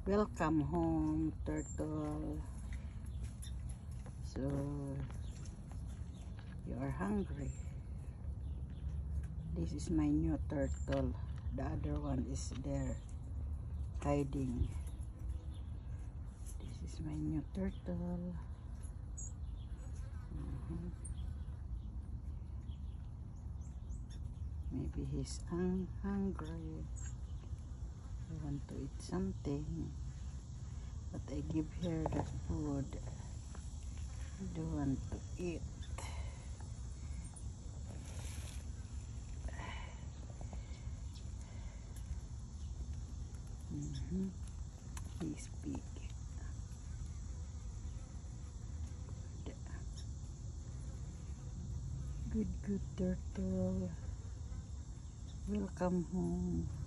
Welcome home, turtle. So, you are hungry. This is my new turtle. The other one is there, hiding. This is my new turtle. Maybe he's hungry. I want to eat something, but I give her the food. I don't want to eat. He's big. Good turtle. Welcome home.